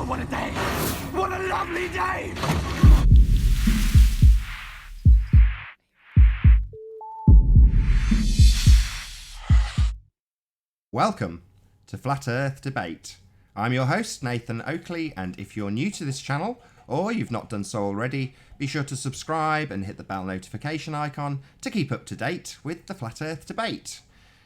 Oh, what a day! What a lovely day! Welcome to Flat Earth Debate. I'm your host, Nathan Oakley, and if you're new to this channel, or you've not done so already, be sure to subscribe and hit the bell notification icon to keep up to date with the Flat Earth Debate.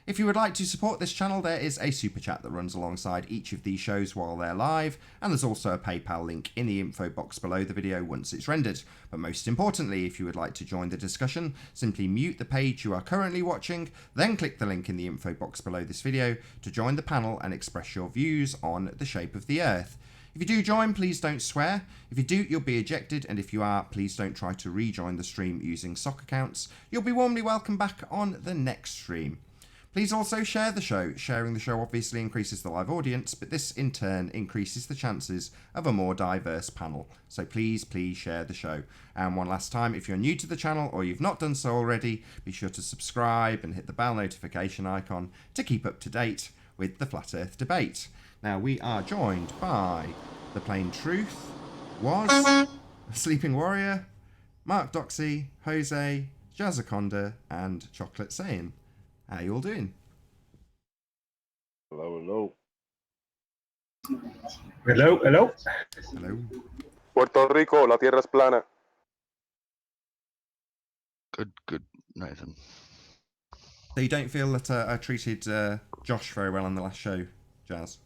If you would like to support this channel, there is a super chat that runs alongside each of these shows while they're live, and there's also a PayPal link in the info box below the video once it's rendered. But most importantly, if you would like to join the discussion, simply mute the page you are currently watching, then click the link in the info box below this video to join the panel and express your views on the shape of the Earth. If you do join, please don't swear. If you do, you'll be ejected, and if you are, please don't try to rejoin the stream using sock accounts. You'll be warmly welcome back on the next stream. Please also share the show. Sharing the show obviously increases the live audience, but this in turn increases the chances of a more diverse panel. So please share the show. And one last time, if you're new to the channel or you've not done so already, be sure to subscribe and hit the bell notification icon to keep up to date with the Flat Earth Debate. Now we are joined by The Plain Truth, Was, Sleeping Warrior, Mark Doxy, Jose, Jazzaconda, and Chocolate Saiyan. How you all doing? Hello, hello. Hello, hello. Hello. Puerto Rico, la tierra es plana. Good, Nathan. So you don't feel that I treated Josh very well on the last show, Jazz?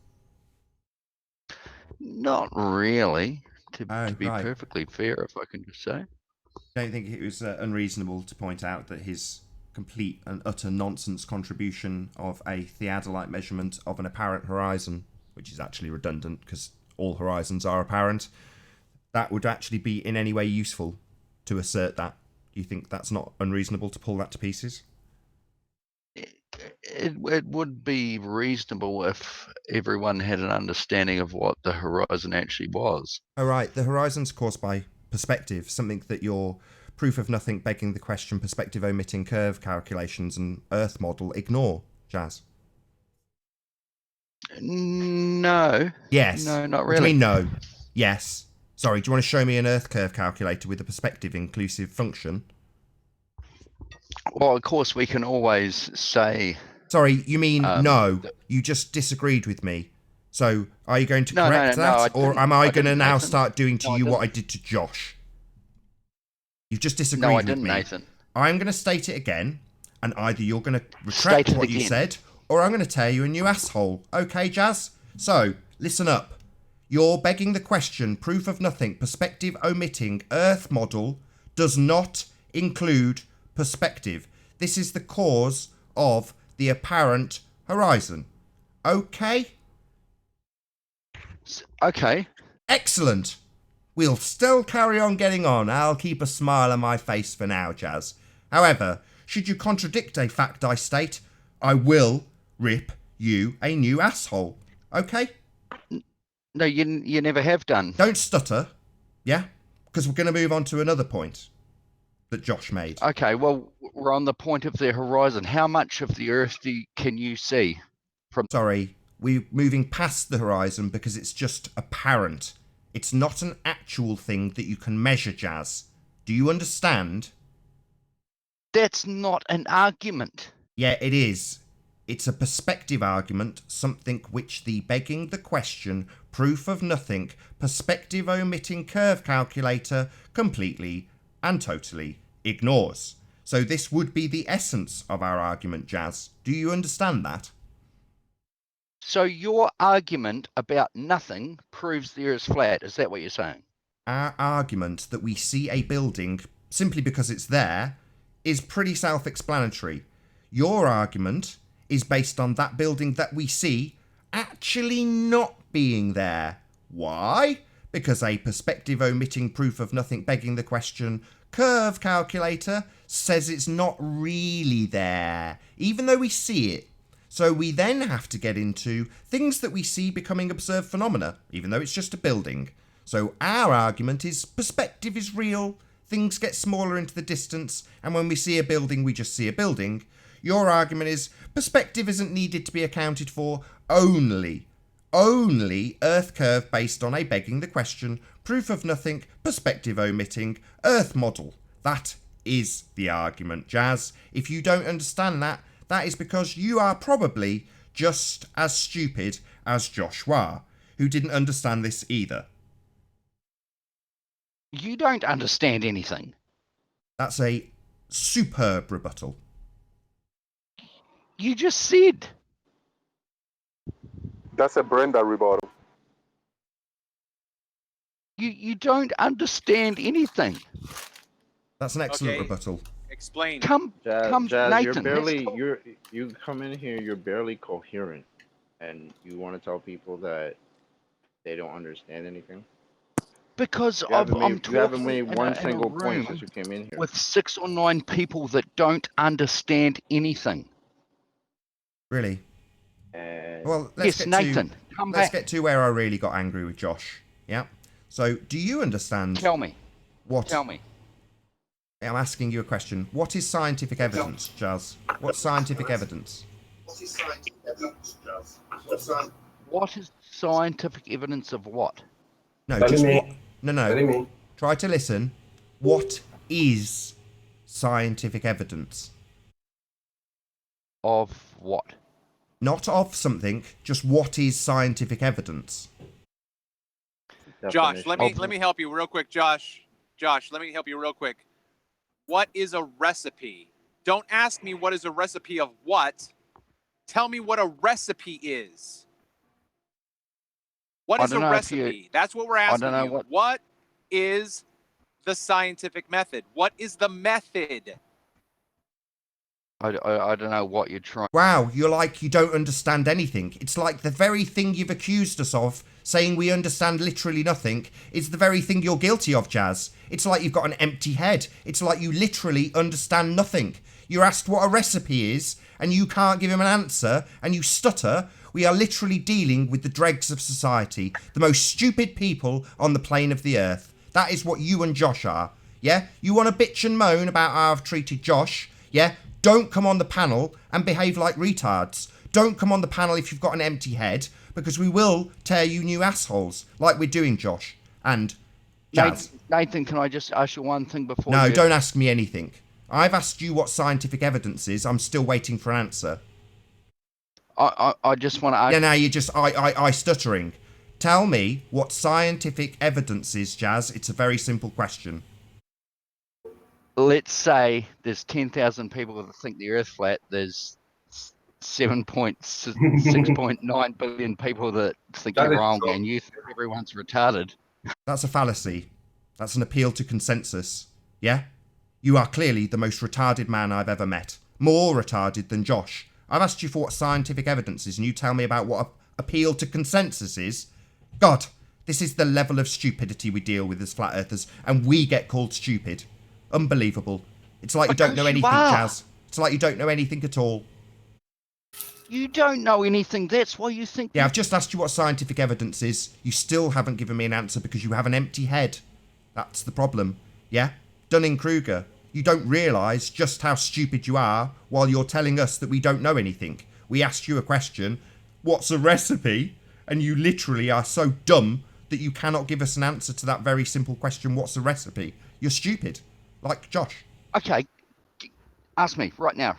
Not really, to be right. perfectly fair, if I can just say. Don't think it was unreasonable to point out that his complete and utter nonsense contribution of a theodolite measurement of an apparent horizon, which is actually redundant because all horizons are apparent, that would actually be in any way useful to assert that. You think that's not unreasonable to pull that to pieces? It would be reasonable if everyone had an understanding of what the horizon actually was. Oh, right. The horizon's caused by perspective, something that your proof of nothing begging the question, perspective omitting curve calculations and Earth model ignore, Jazz. No. Yes. No, not What do you really. mean no? Yes. Sorry, do you want to show me an Earth curve calculator with a perspective inclusive function? Well, of course, we can always say... Sorry, you mean no. You just disagreed with me. So, are you going to correct that? Or am I going to now start doing to you what I did to Josh? You've just disagreed with me. No, I didn't, Nathan. I'm going to state it again, and either you're going to retract what you said, or I'm going to tear you a new asshole. Okay, Jazz? So, listen up. You're begging the question, proof of nothing, perspective omitting, Earth model does not include perspective. This is the cause of the apparent horizon. Okay? Okay. Excellent. We'll still carry on getting on. I'll keep a smile on my face for now, Jazz. However, should you contradict a fact I state, I will rip you a new asshole. Okay? No, you never have done. Don't stutter. Yeah? Because we're going to move on to another point that Josh made. Okay, well, we're on the point of the horizon. How much of the Earth can you see? Sorry, we're moving past the horizon because it's just apparent. It's not an actual thing that you can measure, Jazz. Do you understand? That's not an argument. Yeah, it is. It's a perspective argument, something which the begging the question, proof of nothing, perspective omitting curve calculator completely and totally ignores. So this would be the essence of our argument, Jazz. Do you understand that? So your argument about nothing proves the Earth's flat. Is that what you're saying? Our argument that we see a building simply because it's there is pretty self-explanatory. Your argument is based on that building that we see actually not being there. Why? Because a perspective omitting proof of nothing begging the question curve calculator says it's not really there, even though we see it. So we then have to get into things that we see becoming observed phenomena, even though it's just a building. So our argument is perspective is real, things get smaller into the distance, and when we see a building, we just see a building. Your argument is perspective isn't needed to be accounted for, only only Earth curve based on a begging the question, proof of nothing, perspective omitting, Earth model. That is the argument, Jazz. If you don't understand that, that is because you are probably just as stupid as Joshua, who didn't understand this either. You don't understand anything. That's a superb rebuttal. You just said. That's a Brenda rebuttal. You don't understand anything. That's an excellent Okay. rebuttal. Explain. Come, Jazz, Nathan. you come in here, you're barely coherent, and you want to tell people that they don't understand anything. Because You haven't I'm made, you haven't talking made in one a single point room since you came in here. with 6 or 9 people that don't understand anything. Really? And Well, Yes, Nathan, come let's back. get to where I really got angry with Josh. Yeah. So, do you understand Tell me. what? Tell me. I'm asking you a question. What is scientific evidence, Jazz? What's scientific evidence? What is scientific evidence of what? No, just what? No. Try to listen. What is scientific evidence? Of what? Not of something, just what is scientific evidence? Josh, definition. let me help you real quick, Josh. Josh, let me help you real quick. What is a recipe? Don't ask me what is a recipe of what. Tell me what a recipe is. What I is a don't know if you- recipe? That's what we're I asking don't know you. What is the scientific method? What is the method? I don't know what you're trying. Wow, you're like you don't understand anything. It's like the very thing you've accused us of, saying we understand literally nothing, is the very thing you're guilty of, Jazz. It's like you've got an empty head. It's like you literally understand nothing. You're asked what a recipe is, and you can't give him an answer, and you stutter. We are literally dealing with the dregs of society, the most stupid people on the plane of the earth. That is what you and Josh are. Yeah? You want to bitch and moan about how I've treated Josh? Yeah? Don't come on the panel and behave like retards. Don't come on the panel if you've got an empty head, because we will tear you new assholes, like we're doing, Josh. And Jazz. Nathan, can I just ask you one thing before No, you... don't ask me anything. I've asked you what scientific evidence is. I'm still waiting for an answer. I just want to ask... Yeah, now you're just I stuttering. Tell me what scientific evidence is, Jazz. It's a very simple question. Let's say there's 10,000 people that think the Earth's flat. There's 6.9 billion people that think you're wrong, and you think everyone's retarded. That's a fallacy. That's an appeal to consensus. Yeah? You are clearly the most retarded man I've ever met. More retarded than Josh. I've asked you for what scientific evidence is, and you tell me about what appeal to consensus is. God, this is the level of stupidity we deal with as flat earthers, and we get called stupid. Unbelievable. It's like you don't know anything, Jazz. It's like you don't know anything at all. You don't know anything. That's why you think... Yeah, I've just asked you what scientific evidence is. You still haven't given me an answer because you have an empty head. That's the problem. Yeah? Dunning-Kruger. You don't realise just how stupid you are while you're telling us that we don't know anything. We asked you a question, what's a recipe? And you literally are so dumb that you cannot give us an answer to that very simple question, what's a recipe? You're stupid. Like Josh. Okay. Ask me right now.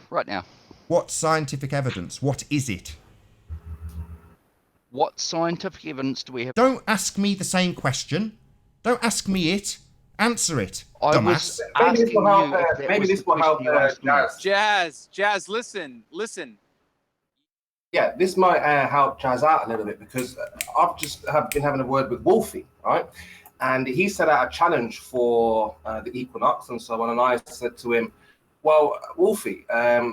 What scientific evidence? What is it? What scientific evidence do we have? Don't ask me the same question. Don't ask me it. Answer it, dumbass. Maybe this will help. Maybe this will help, Jazz. Jazz, listen. Yeah, this might help Jazz out a little bit, because I've just been having a word with Wolfie, right? And he set out a challenge for the equinox and so on. And I said to him, well, Wolfie,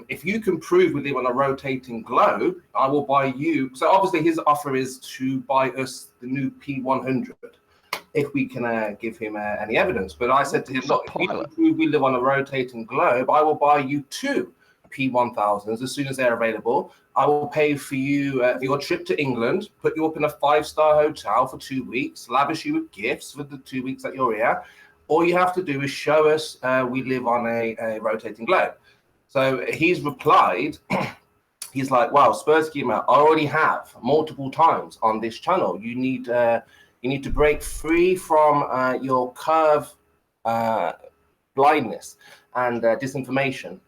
if you can prove we live on a rotating globe, I will buy you. So obviously his offer is to buy us the new P100 if we can give him any evidence. But I said to him, look, if you can prove we live on a rotating globe, I will buy you 2 P1000s as soon as they're available. I will pay for you for your trip to England, put you up in a 5-star hotel for 2 weeks, lavish you with gifts for the 2 weeks that you're here. All you have to do is show us we live on a rotating globe. So he's replied he's like, wow, Spurs schema, I already have multiple times on this channel. You need to break free from your curve blindness and disinformation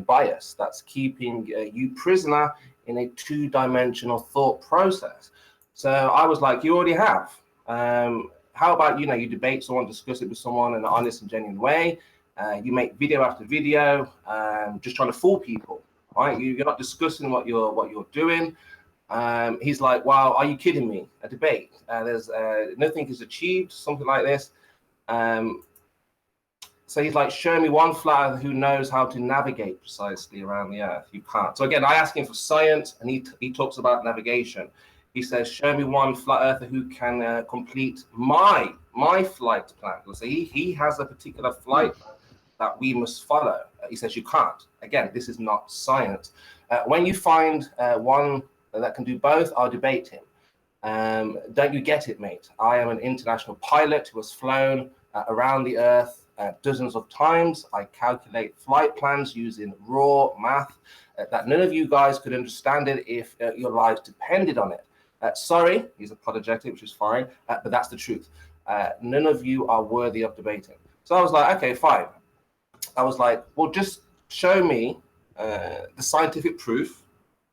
bias that's keeping you prisoner in a two-dimensional thought process. So I was like, you already have. How about, you debate someone, discuss it with someone in an honest and genuine way. You make video after video, just trying to fool people, right? You're not discussing what you're doing. He's like, wow, are you kidding me? A debate. There's nothing is achieved, something like this. So he's like, show me one flat earther who knows how to navigate precisely around the Earth. You can't. So again, I ask him for science, and he talks about navigation. He says, show me one flat earther who can complete my flight plan. So he has a particular flight plan that we must follow. He says, you can't. Again, this is not science. When you find one that can do both, I'll debate him. Don't you get it, mate? I am an international pilot who has flown around the Earth dozens of times. I calculate flight plans using raw math that none of you guys could understand it if your lives depended on it. Sorry, he's apologetic, which is fine, but that's the truth. None of you are worthy of debating. So I was like, okay, fine. I was like, well, just show me the scientific proof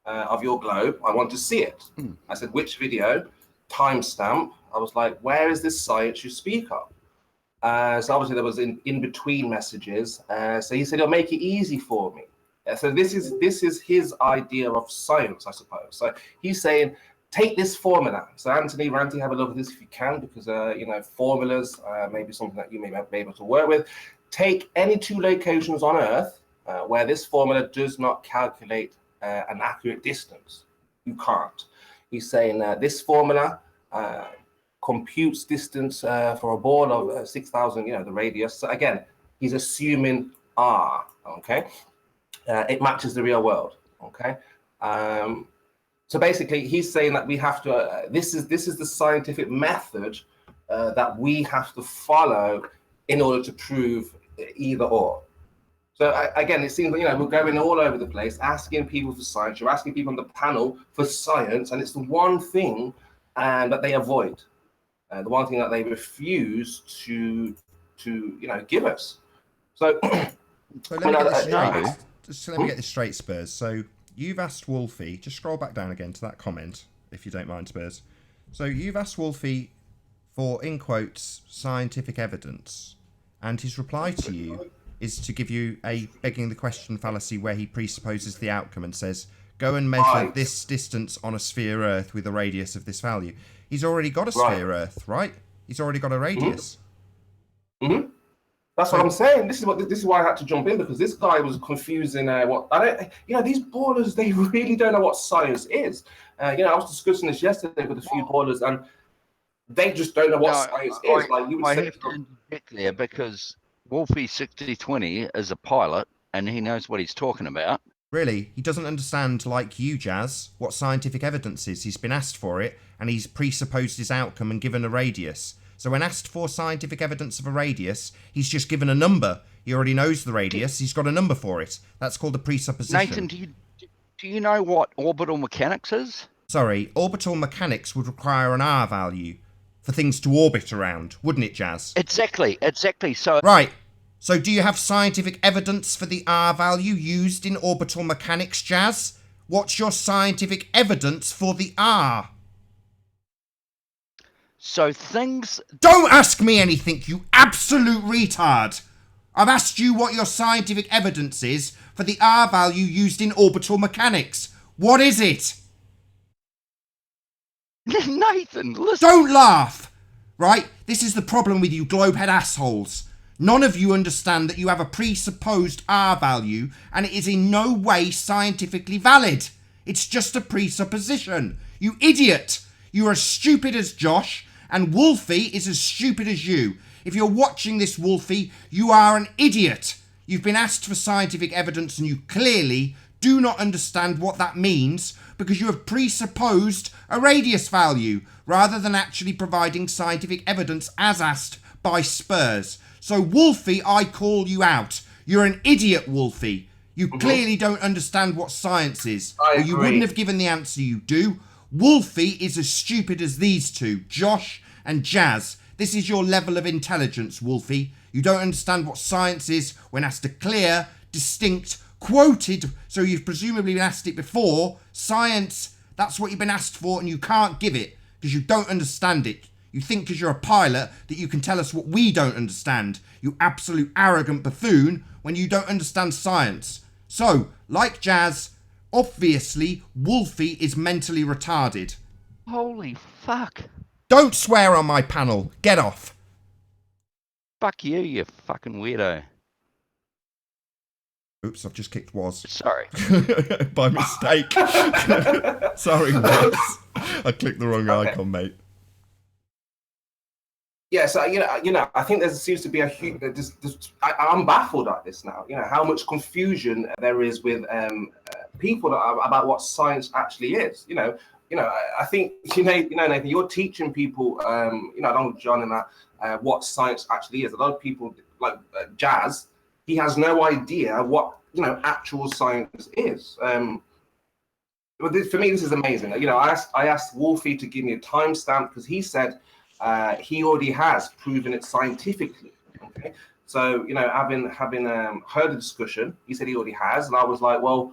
of your globe. I want to see it. I said, which video? Timestamp. I was like, where is this science you speak of? So obviously there was in between messages. So he said, it'll make it easy for me. So this is his idea of science, I suppose. So he's saying, take this formula. So Anthony, Ranty, have a look at this if you can, because formulas may be something that you may be able to work with. Take any two locations on Earth where this formula does not calculate an accurate distance. You can't. He's saying this formula computes distance for a ball of 6,000, the radius. So again, he's assuming R, okay? It matches the real world, okay? So basically, he's saying that we have to, this is the scientific method that we have to follow in order to prove either or. So again, it seems we're going all over the place, asking people for science. You're asking people on the panel for science, and it's the one thing that they avoid, the one thing that they refuse to give us. So, so let me get this straight. Just let me get this straight, Spurs. So you've asked Wolfie, just scroll back down again to that comment, if you don't mind, Spurs. So you've asked Wolfie for, in quotes, scientific evidence, and his reply to you is to give you a begging the question fallacy where he presupposes the outcome and says, go and measure this distance on a sphere Earth with a radius of this value. He's already got a sphere Earth, right? He's already got a radius. Mm-hmm. That's what I'm saying. This is why I had to jump in, because this guy was confusing these ballers, they really don't know what science is. I was discussing this yesterday with a few ballers, and they just don't know what science is. Like you would say, have to interject there because Wolfie6020 is a pilot and he knows what he's talking about. Really? He doesn't understand, like you, Jazz, what scientific evidence is. He's been asked for it, and he's presupposed his outcome and given a radius. So when asked for scientific evidence of a radius, he's just given a number. He already knows the radius. He's got a number for it. That's called a presupposition. Nathan, do you know what orbital mechanics is? Sorry, orbital mechanics would require an R value for things to orbit around, wouldn't it, Jazz? Exactly. So right. So do you have scientific evidence for the R value used in orbital mechanics, Jazz? What's your scientific evidence for the R? So things... Don't ask me anything, you absolute retard! I've asked you what your scientific evidence is for the R value used in orbital mechanics. What is it? Nathan, listen. Don't laugh! Right? This is the problem with you globehead assholes. None of you understand that you have a presupposed R value and it is in no way scientifically valid. It's just a presupposition. You idiot! You're as stupid as Josh, and Wolfie is as stupid as you. If you're watching this, Wolfie, you are an idiot. You've been asked for scientific evidence and you clearly do not understand what that means because you have presupposed a radius value rather than actually providing scientific evidence as asked by Spurs. So Wolfie, I call you out. You're an idiot, Wolfie. You clearly don't understand what science is, I or you agree. wouldn't have given the answer you do. Wolfie is as stupid as these two, Josh and Jazz. This is your level of intelligence, Wolfie. You don't understand what science is when asked a clear, distinct, quoted, so you've presumably been asked it before. Science, that's what you've been asked for, and you can't give it because you don't understand it. You think because you're a pilot that you can tell us what we don't understand, you absolute arrogant buffoon, when you don't understand science. So, like Jazz, obviously Wolfie is mentally retarded. Holy fuck. Don't swear on my panel. Get off. Fuck you, you fucking weirdo. Oops, I've just kicked Was. Sorry. By mistake. Sorry, Was. I clicked the wrong icon, mate. Yeah, so I think there seems to be a huge. I'm baffled at this now. How much confusion there is with people about what science actually is. I think Nathan, you're teaching people. Along with John and that, what science actually is. A lot of people like Jazz. He has no idea what actual science is. But for me, this is amazing. I asked Wolfie to give me a timestamp because he said. He already has proven it scientifically. Okay, so having heard the discussion, he said he already has, and I was like, well,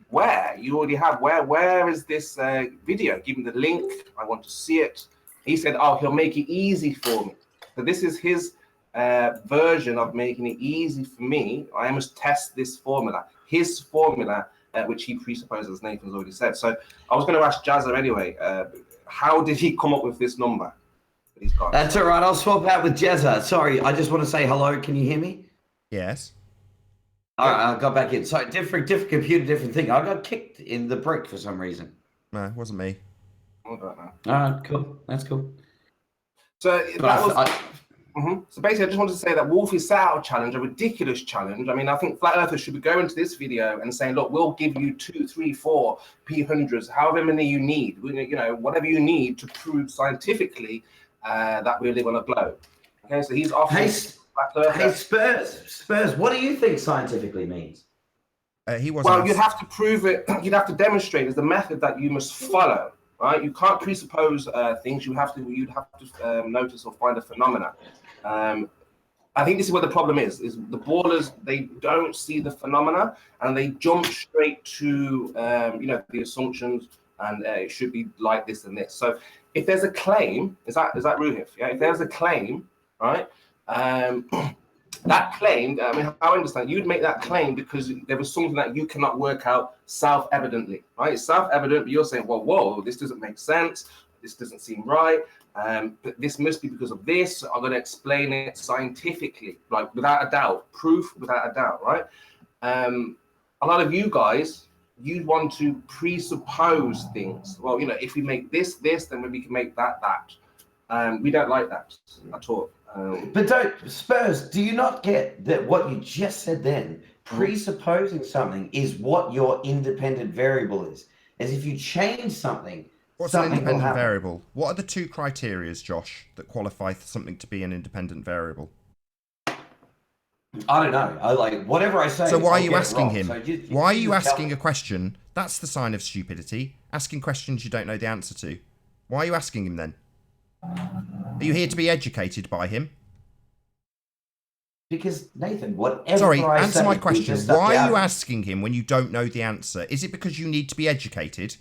where you already have? Where is this video? Give me the link. I want to see it. He said, oh, he'll make it easy for me. So this is his version of making it easy for me. I must test this formula. His formula, which he presupposes, Nathan's already said. So I was going to ask Jazza anyway. How did he come up with this number? That's all right. I'll swap out with Jazza. Sorry, I just want to say hello. Can you hear me? Yes. All right, I got back in. So different computer, different thing. I got kicked in the brick for some reason. No, it wasn't me. I don't know. All right, cool. That's cool. So So basically, I just wanted to say that Wolfie set out a challenge, a ridiculous challenge. I mean, I think Flat Earthers should be going to this video and saying, look, we'll give you 2, 3, 4 P100s, however many you need, whatever you need to prove scientifically that we live on a globe. Okay, so he's offering. Hey, Spurs, what do you think scientifically means? He wasn't. Well, you'd have to prove it. You'd have to demonstrate. There's a method that you must follow. Right? You can't presuppose things. You'd have to notice or find a phenomena. I think this is where the problem is the ballers, they don't see the phenomena and they jump straight to the assumptions and it should be like this and this. So if there's a claim, is that Ruhif? Yeah, if there's a claim, right? That claim, I mean, I understand you'd make that claim because there was something that you cannot work out self-evidently, right? It's self-evident, but you're saying, well, whoa, this doesn't make sense. This doesn't seem right. But this must be because of this. I'm going to explain it scientifically, like without a doubt, proof without a doubt, right? A lot of you guys, you want to presuppose things. Well, if we make this, then we can make that. We don't like that at all. But Spurs, do you not get that what you just said then? Presupposing something is what your independent variable is. As if you change something. What's an independent variable? What are the 2 criteria, Josh, that qualify for something to be an independent variable? I don't know. I like whatever I say. So why are you asking him? So why are you asking a question? That's the sign of stupidity. Asking questions you don't know the answer to. Why are you asking him then? Are you here to be educated by him? Because Nathan, whatever. Sorry, I answer say, my question. Why are you asking him when you don't know the answer? Is it because you need to be educated?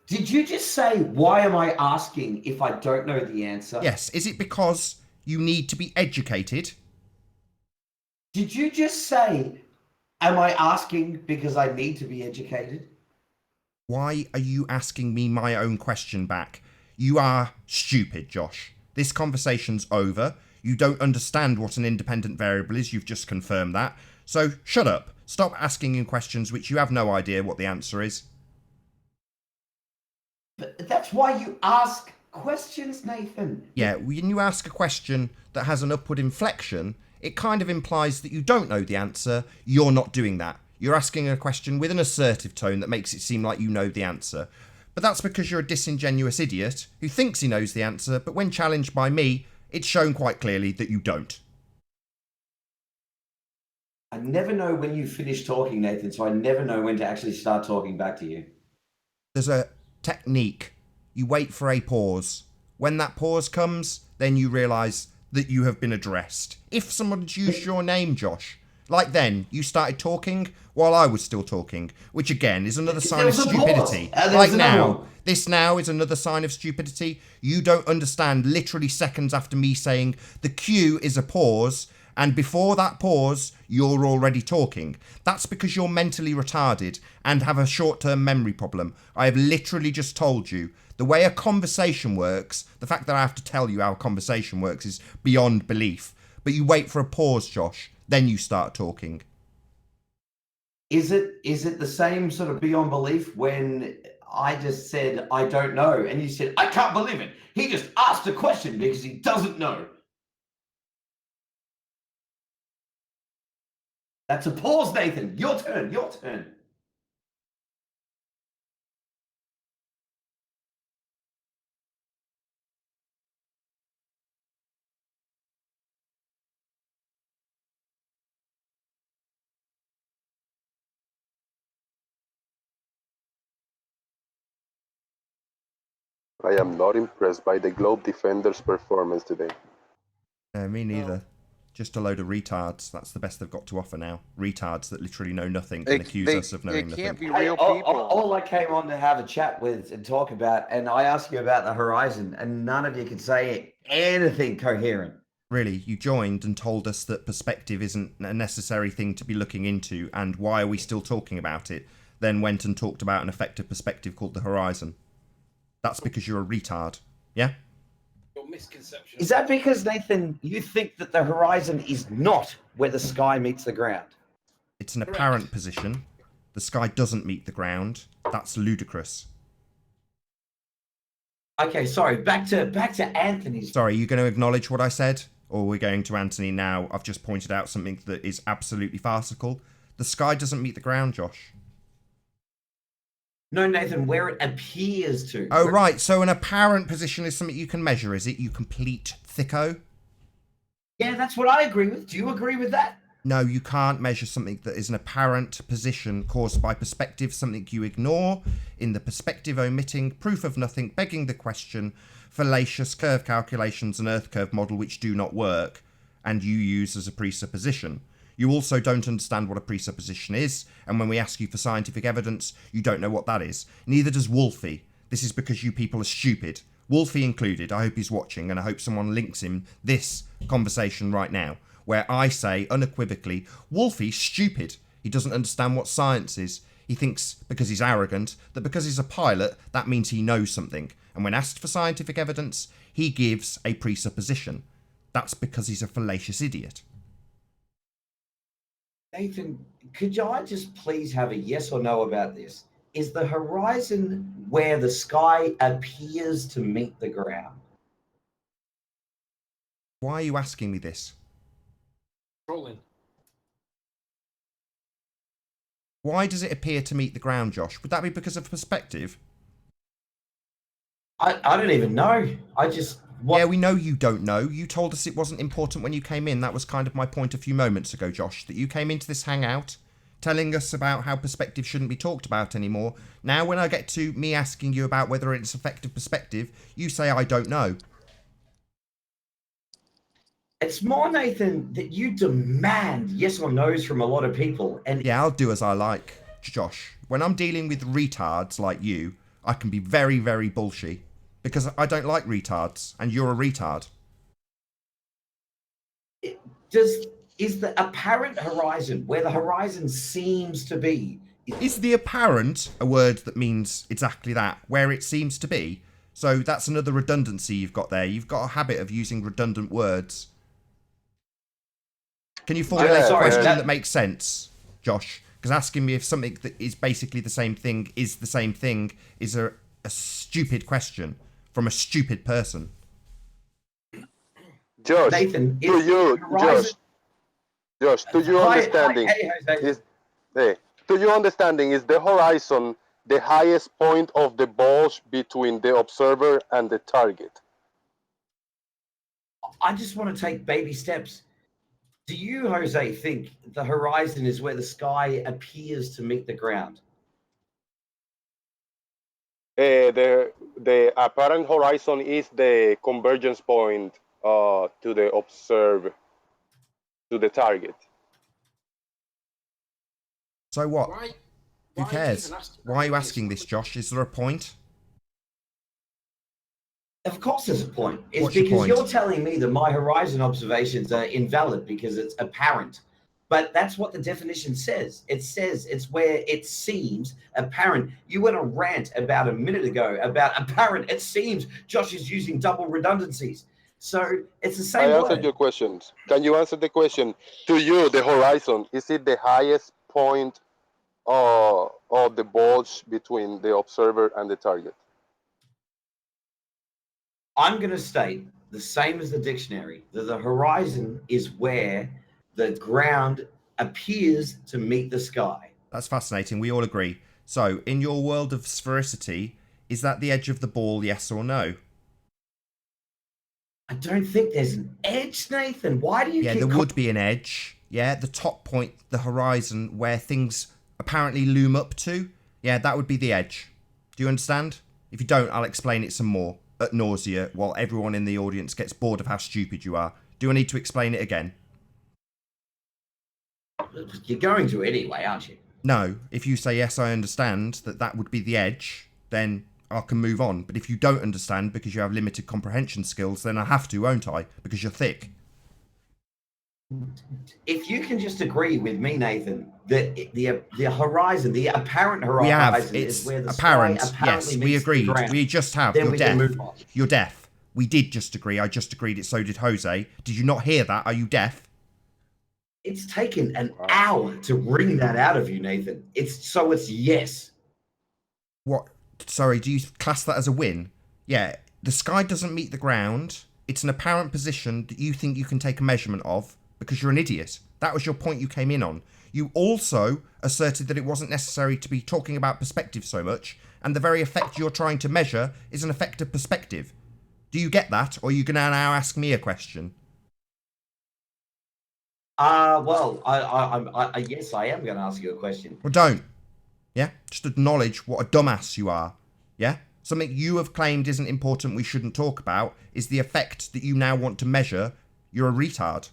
Did you just say, why am I asking if I don't know the answer? Yes. Is it because you need to be educated? Did you just say, am I asking because I need to be educated? Why are you asking me my own question back? You are stupid, Josh. This conversation's over. You don't understand what an independent variable is. You've just confirmed that. So shut up. Stop asking him questions which you have no idea what the answer is. But that's why you ask questions, Nathan. Yeah, when you ask a question that has an upward inflection, it kind of implies that you don't know the answer. You're not doing that. You're asking a question with an assertive tone that makes it seem like you know the answer. But that's because you're a disingenuous idiot who thinks he knows the answer, but when challenged by me, it's shown quite clearly that you don't. I never know when you finish talking, Nathan, so I never know when to actually start talking back to you. There's a technique. You wait for a pause. When that pause comes, then you realise that you have been addressed. If someone's used your name, Josh, like then, you started talking while I was still talking, which again is another sign of stupidity. Like now, this now is another sign of stupidity. You don't understand literally seconds after me saying the cue is a pause, and before that pause, you're already talking. That's because you're mentally retarded and have a short-term memory problem. I have literally just told you the way a conversation works. The fact that I have to tell you how a conversation works is beyond belief. But you wait for a pause, Josh, then you start talking. Is it the same sort of beyond belief when I just said, I don't know, and you said, I can't believe it. He just asked a question because he doesn't know. That's a pause, Nathan. Your turn, your turn. I am not impressed by the Globe Defenders' performance today. No, me neither. Just a load of retards. That's the best they've got to offer now. Retards that literally know nothing and accuse us of knowing nothing. It can't be Hey, real people. all I came on to have a chat with and talk about, and I asked you about the horizon, and none of you could say anything coherent. Really, you joined and told us that perspective isn't a necessary thing to be looking into, and why are we still talking about it? Then went and talked about an effective perspective called the horizon. That's because you're a retard, yeah? Your misconception. Is that because, Nathan, you think that the horizon is not where the sky meets the ground? It's an apparent position. The sky doesn't meet the ground. That's ludicrous. Okay, sorry. Back to Anthony's. Sorry, are you going to acknowledge what I said? Or we're going to Anthony now? I've just pointed out something that is absolutely farcical. The sky doesn't meet the ground, Josh. No, Nathan, where it appears to. Oh, right. So an apparent position is something you can measure, is it? You complete thicko? Yeah, that's what I agree with. Do you agree with that? No, you can't measure something that is an apparent position caused by perspective, something you ignore, in the perspective omitting, proof of nothing, begging the question, fallacious curve calculations and earth curve model which do not work, and you use as a presupposition. You also don't understand what a presupposition is, and when we ask you for scientific evidence, you don't know what that is. Neither does Wolfie. This is because you people are stupid. Wolfie included. I hope he's watching, and I hope someone links him this conversation right now, where I say unequivocally, Wolfie's stupid. He doesn't understand what science is. He thinks, because he's arrogant, that because he's a pilot, that means he knows something. And when asked for scientific evidence, he gives a presupposition. That's because he's a fallacious idiot. Nathan, could I just please have a yes or no about this? Is the horizon where the sky appears to meet the ground? Why are you asking me this? Trolling. Why does it appear to meet the ground, Josh? Would that be because of perspective? I don't even know. I just... What? Yeah, we know you don't know. You told us it wasn't important when you came in. That was kind of my point a few moments ago, Josh, that you came into this hangout telling us about how perspective shouldn't be talked about anymore. Now, when I get to me asking you about whether it's effective perspective, you say I don't know. It's more, Nathan, that you demand yes or no's from a lot of people. And yeah, I'll do as I like, Josh. When I'm dealing with retards like you, I can be very, very bullshit. Because I don't like retards, and you're a retard. Is the apparent horizon, where the horizon seems to be... Is the apparent a word that means exactly that, where it seems to be? So that's another redundancy you've got there. You've got a habit of using redundant words. Can you formulate a question that makes sense, Josh? Because asking me if something that is basically the same thing is the same thing is a stupid question. From a stupid person. Josh, Nathan, to you, Josh, to your understanding, to your understanding, is the horizon the highest point of the balls between the observer and the target? I just want to take baby steps. Do you, Jose, think the horizon is where the sky appears to meet the ground? The apparent horizon is the convergence point to the observe to the target. So what? Why? Who why cares? even ask Why are you about asking this, this? Josh? Is there a point? Of course there's a point. It's What's your because point? you're telling me that my horizon observations are invalid because it's apparent. But that's what the definition says. It says it's where it seems apparent. You went on a rant about a minute ago about apparent. It seems Josh is using double redundancies. So it's the same I answered word. your questions. Can you answer the question? To you, the horizon, is it the highest point of the bulge between the observer and the target? I'm going to state the same as the dictionary, that the horizon is where the ground appears to meet the sky. That's fascinating. We all agree. So, in your world of sphericity, is that the edge of the ball, yes or no? I don't think there's an edge, Nathan. Why do you Yeah, keep... there would be an edge. Yeah, the top point, the horizon, where things apparently loom up to. Yeah, that would be the edge. Do you understand? If you don't, I'll explain it some more at nausea while everyone in the audience gets bored of how stupid you are. Do I need to explain it again? You're going to anyway, aren't you? No. If you say, yes, I understand that that would be the edge, then I can move on. But if you don't understand because you have limited comprehension skills, then I have to, won't I? Because you're thick. If you can just agree with me, Nathan, that the horizon, the apparent horizon, We have. It's is where the apparent. sky apparently Yes, we meets the agreed. ground, We just have. then You're we deaf. can move on. You're deaf. We did just agree. I just agreed it. So did Jose. Did you not hear that? Are you deaf? It's taken an hour to wring that out of you, Nathan. It's yes. What? Sorry, do you class that as a win? Yeah, the sky doesn't meet the ground. It's an apparent position that you think you can take a measurement of because you're an idiot. That was your point you came in on. You also asserted that it wasn't necessary to be talking about perspective so much, and the very effect you're trying to measure is an effect of perspective. Do you get that, or are you going to now ask me a question? Well, yes, I am going to ask you a question. Well, don't. Yeah? Just acknowledge what a dumbass you are. Yeah? Something you have claimed isn't important we shouldn't talk about is the effect that you now want to measure. You're a retard.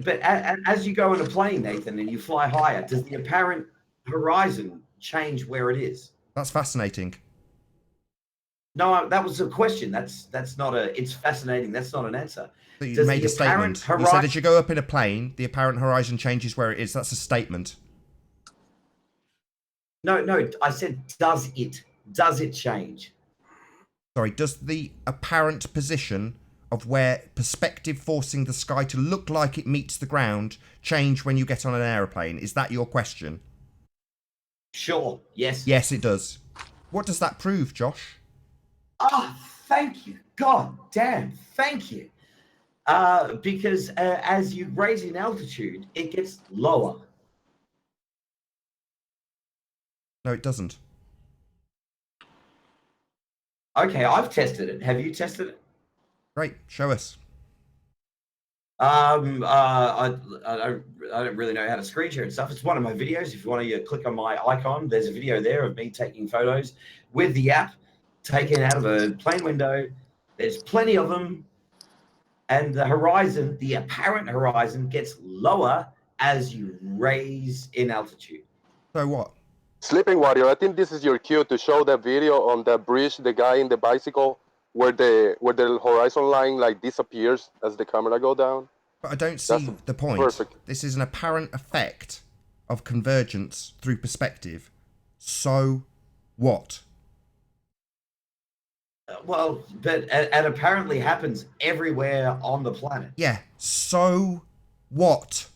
But as you go in a plane, Nathan, and you fly higher, does the apparent horizon change where it is? That's fascinating. No, that was a question. That's not a... It's fascinating. That's not an answer. But you Does made the a statement. apparent You said as you go up in a plane, the apparent horizon changes where it is. That's a statement. No, I said, does it change? Sorry, does the apparent position of where perspective forcing the sky to look like it meets the ground change when you get on an aeroplane? Is that your question? Sure, yes. Yes, it does. What does that prove, Josh? Oh, thank you. God damn, thank you. Because as you raise in altitude, it gets lower. No, it doesn't. Okay, I've tested it. Have you tested it? Great, show us. I don't really know how to screen share and stuff. It's one of my videos. If you want to click on my icon, there's a video there of me taking photos with the app taken out of a plane window. There's plenty of them. And the horizon, the apparent horizon, gets lower as you raise in altitude. So what? Sleeping Warrior, I think this is your cue to show the video on the bridge, the guy in the bicycle, where the horizon line like disappears as the camera go down. But I don't see the point. Perfect. This is an apparent effect of convergence through perspective. So what? Well, but it apparently happens everywhere on the planet. Yeah, so what?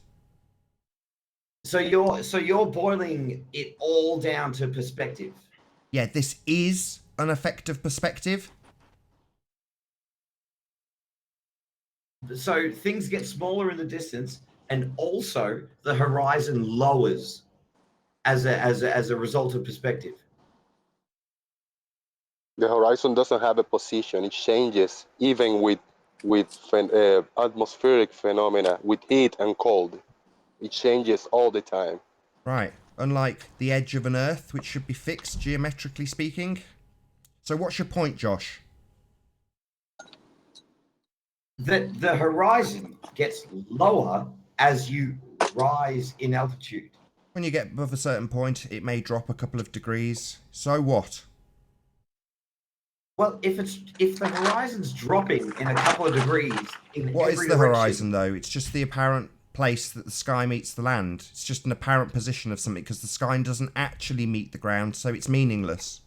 So you're boiling it all down to perspective. Yeah, this is an effect of perspective. So things get smaller in the distance, and also the horizon lowers as a result of perspective. The horizon doesn't have a position; it changes even with with atmospheric phenomena, with heat and cold. It changes all the time. Right. Unlike the edge of an Earth, which should be fixed geometrically speaking. So what's your point, Josh? The horizon gets lower as you rise in altitude. When you get above a certain point, it may drop a couple of degrees. So what? Well, if the horizon's dropping in a couple of degrees in What is every the direction, horizon, though? It's just the apparent place that the sky meets the land. It's just an apparent position of something because the sky doesn't actually meet the ground, so it's meaningless.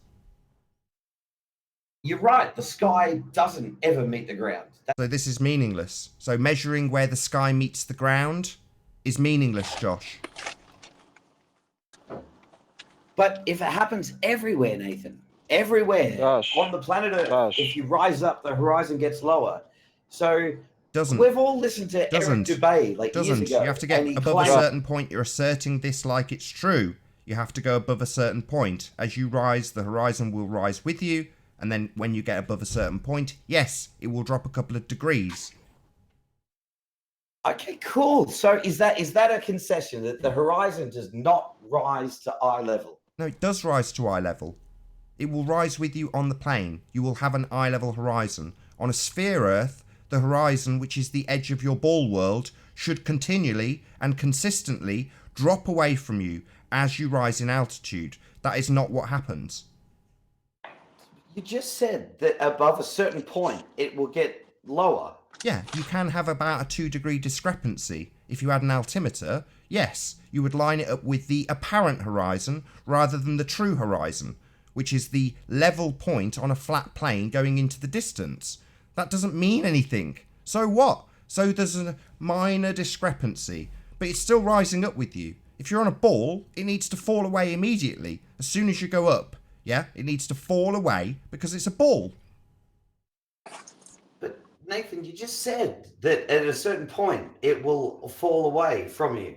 you're right. The sky doesn't ever meet the ground. So this is meaningless. So measuring where the sky meets the ground is meaningless, Josh. But if it happens everywhere, Nathan, everywhere Josh, on the planet Earth, Josh. if you rise up, the horizon gets lower. So Doesn't. we've all listened to Doesn't. Eric Dubay like years Doesn't. ago. You have to get and he above a claimed- certain point. You're asserting this like it's true. You have to go above a certain point. As you rise, the horizon will rise with you. And then when you get above a certain point, yes, it will drop a couple of degrees. Okay, cool. So is that a concession that the horizon does not rise to eye level? No, it does rise to eye level. It will rise with you on the plane. You will have an eye level horizon. On a sphere Earth, the horizon, which is the edge of your ball world, should continually and consistently drop away from you as you rise in altitude. That is not what happens. You just said that above a certain point, it will get lower. Yeah, you can have about a 2-degree discrepancy. If you had an altimeter, yes, you would line it up with the apparent horizon rather than the true horizon, which is the level point on a flat plane going into the distance. That doesn't mean anything. So what? So there's a minor discrepancy, but it's still rising up with you. If you're on a ball, it needs to fall away immediately. As soon as you go up, yeah, it needs to fall away because it's a ball. But Nathan, you just said that at a certain point, it will fall away from you.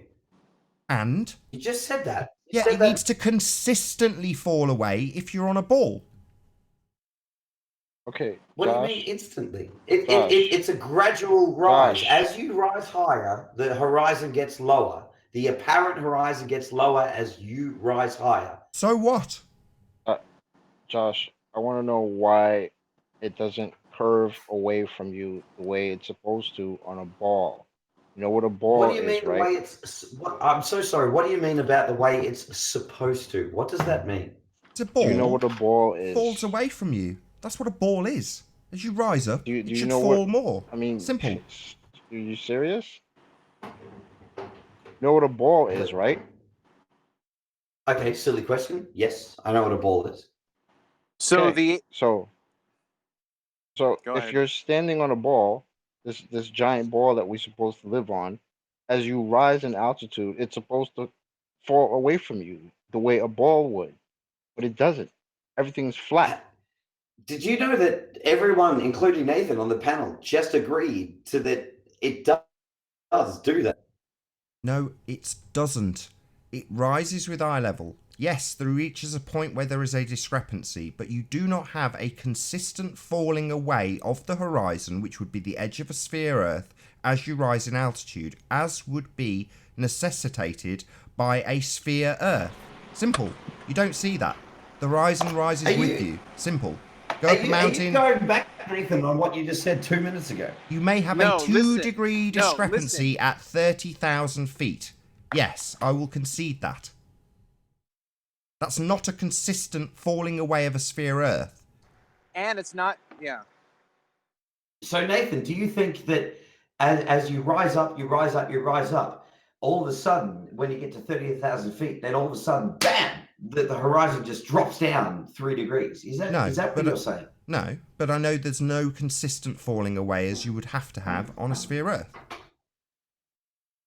And? You just said that. Yeah, it needs to consistently fall away if you're on a ball. Okay, What Josh, do you mean instantly? Josh. It's a gradual rise. Josh. As you rise higher, the horizon gets lower. The apparent horizon gets lower as you rise higher. So what? Josh, I want to know why it doesn't curve away from you the way it's supposed to on a ball. You know what a ball What do you mean is, the right? way it's... I'm so sorry. What do you mean about the way it's supposed to? What does that mean? It's a ball. Do you know what a ball is? Falls away from you. That's what a ball is. As you rise up, Do it you should know fall what- more. I mean, Simple. Are you serious? You know what a ball is, right? Okay, silly question. Yes, I know what a ball is. So Okay. So Go if ahead. you're standing on a ball, this giant ball that we're supposed to live on, as you rise in altitude, it's supposed to fall away from you the way a ball would, but it doesn't. Everything's flat. Did you know that everyone, including Nathan on the panel, just agreed to that it does do that? No, it doesn't. It rises with eye level. Yes, there reaches a point where there is a discrepancy, but you do not have a consistent falling away of the horizon, which would be the edge of a sphere Earth, as you rise in altitude, as would be necessitated by a sphere Earth. Simple. You don't see that. The horizon rises with you. Simple. Go up a mountain. Are you going back, Nathan, on what you just said 2 minutes ago? You may have No, a 2-degree listen. No, discrepancy at 30,000 feet. Yes, I will concede that. That's not a consistent falling away of a sphere Earth. And it's not, yeah. So, Nathan, do you think that as you rise up, you rise up, you rise up, all of a sudden, when you get to 30,000 feet, then all of a sudden, bam, the horizon just drops down 3 degrees? Is that what you're saying? No, but I know there's no consistent falling away as you would have to have on a sphere Earth.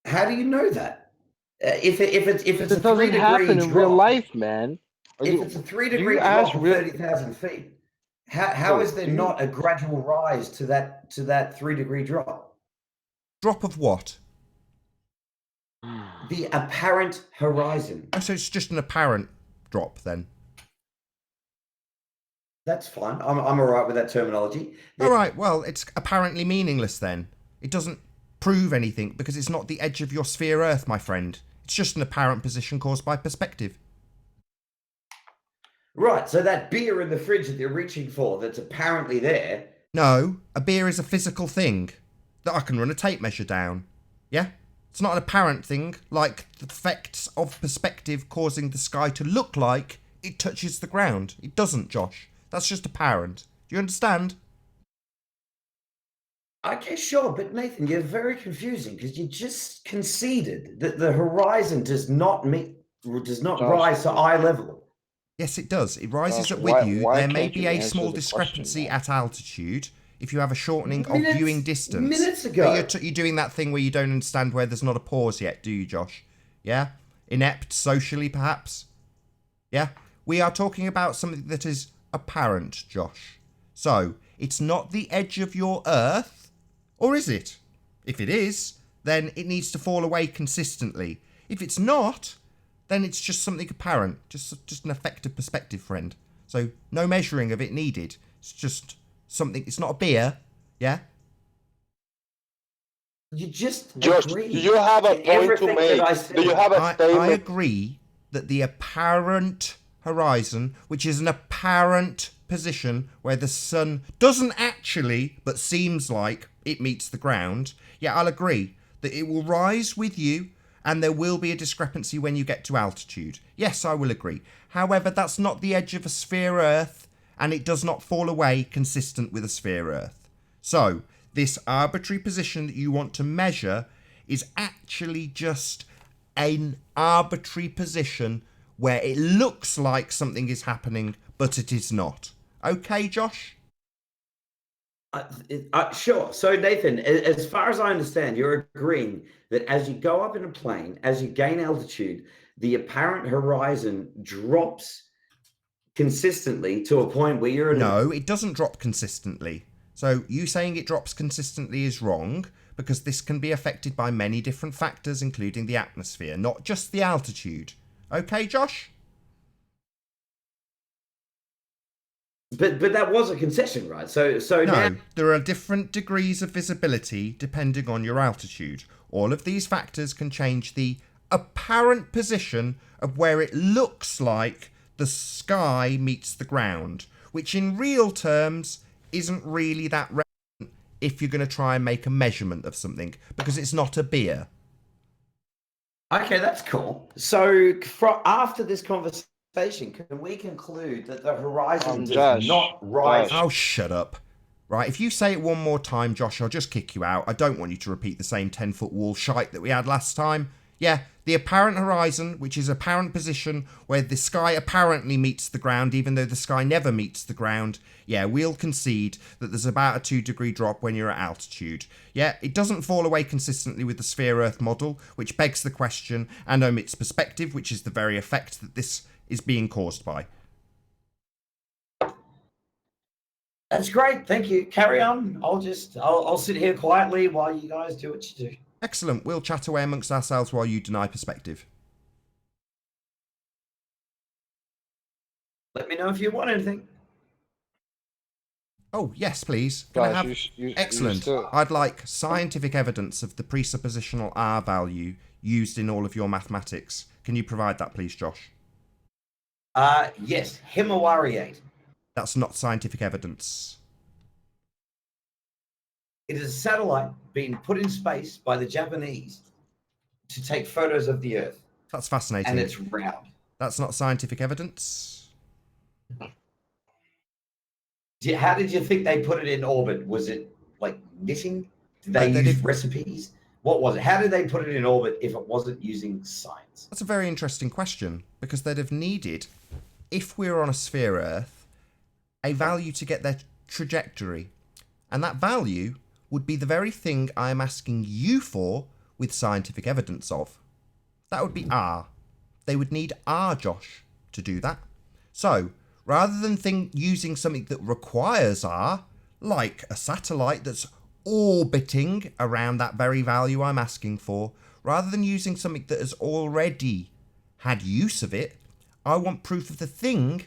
How do you know that? If it's It a doesn't 3-degree happen in drop, real life, man. if it's a 3-degree you drop ask of real- 30,000 feet, how is there not a gradual rise to that 3-degree drop? Drop of what? The apparent horizon. Oh, so it's just an apparent drop then. That's fine. I'm all right with that terminology. All right, well, it's apparently meaningless then. It doesn't prove anything because it's not the edge of your sphere Earth, my friend. It's just an apparent position caused by perspective. Right, so that beer in the fridge that you're reaching for that's apparently there. No, a beer is a physical thing that I can run a tape measure down. Yeah? It's not an apparent thing like the effects of perspective causing the sky to look like it touches the ground. It doesn't, Josh. That's just apparent. Do you understand? Okay, sure, but Nathan, you're very confusing because you just conceded that the horizon does not Josh, rise to eye level. Yes, it does. It rises Josh, up with you. why There may can't be you a answer small the discrepancy question, at altitude if you have a shortening of Minutes- viewing distance. minutes But ago. you're doing that thing where you don't understand where there's not a pause yet, do you, Josh? Yeah? Inept socially, perhaps? Yeah? We are talking about something that is apparent, Josh. So, it's not the edge of your Earth, or is it? If it is, then it needs to fall away consistently. If it's not, then it's just something apparent, just an effective perspective, friend. So, no measuring of it needed. It's just something, it's not a beer, yeah? You just Josh, agree. do you have a point to Everything that I make? said. Do you have a I statement? agree that the apparent horizon, which is an apparent position where the sun doesn't actually, but seems like it meets the ground, yeah, I'll agree that it will rise with you and there will be a discrepancy when you get to altitude. Yes, I will agree. However, that's not the edge of a sphere Earth and it does not fall away consistent with a sphere Earth. So, this arbitrary position that you want to measure is actually just an arbitrary position where it looks like something is happening, but it is not. Okay, Josh? Sure. So, Nathan, as far as I understand, you're agreeing that as you go up in a plane, as you gain altitude, the apparent horizon drops consistently to a point where you're in No, it doesn't drop consistently. So you saying it drops consistently is wrong because this can be affected by many different factors, including the atmosphere, not just the altitude. Okay, Josh? But that was a concession, right? So No, now there are different degrees of visibility depending on your altitude. All of these factors can change the apparent position of where it looks like the sky meets the ground, which in real terms isn't really that relevant if you're going to try and make a measurement of something, because it's not a beer. okay, that's cool. So after this conversation, can we conclude that the horizon does Josh, not rise? Oh, shut up. Right, if you say it one more time, Josh, I'll just kick you out. I don't want you to repeat the same 10-foot wall shite that we had last time. Yeah, the apparent horizon, which is apparent position where the sky apparently meets the ground, even though the sky never meets the ground. Yeah, we'll concede that there's about a 2-degree drop when you're at altitude. Yeah, it doesn't fall away consistently with the sphere Earth model, which begs the question, and omits perspective, which is the very effect that this is being caused by. That's great. Thank you. Carry on. I'll sit here quietly while you guys do what you do. Excellent. We'll chat away amongst ourselves while you deny perspective. Let me know if you want anything. Oh, yes, please. Can I Josh, have... Excellent. I'd like scientific evidence of the presuppositional R value used in all of your mathematics. Can you provide that, please, Josh? Yes, Himawariate. That's not scientific evidence. It is a satellite being put in space by the Japanese to take photos of the Earth. That's fascinating. And it's round. That's not scientific evidence. How did you think they put it in orbit? Was it like knitting? Did they use recipes? What was it? How did they put it in orbit if it wasn't using science? That's a very interesting question, because they'd have needed, if we were on a sphere Earth, a value to get their trajectory. And that value would be the very thing I am asking you for with scientific evidence of. That would be R. They would need R, Josh, to do that. So, rather than using something that requires R, like a satellite that's orbiting around that very value I'm asking for, rather than using something that has already had use of it, I want proof of the thing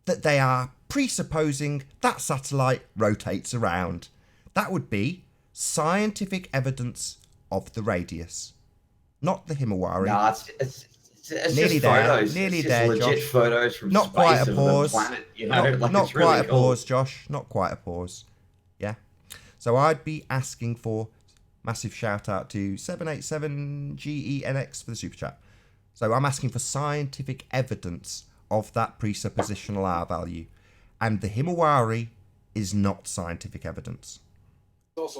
that they are presupposing that satellite rotates around. That would be scientific evidence of the radius, not the Himawari. No, it's Nearly just there, photos. nearly It's just there, legit Josh. photos from Not quite space a of pause. the planet. You know, Not it's quite really a cool. pause, Josh. Not quite a pause. Yeah. So I'd be asking for massive shout out to 787GENX for the super chat. So I'm asking for scientific evidence of that presuppositional R value. And the Himawari is not scientific evidence.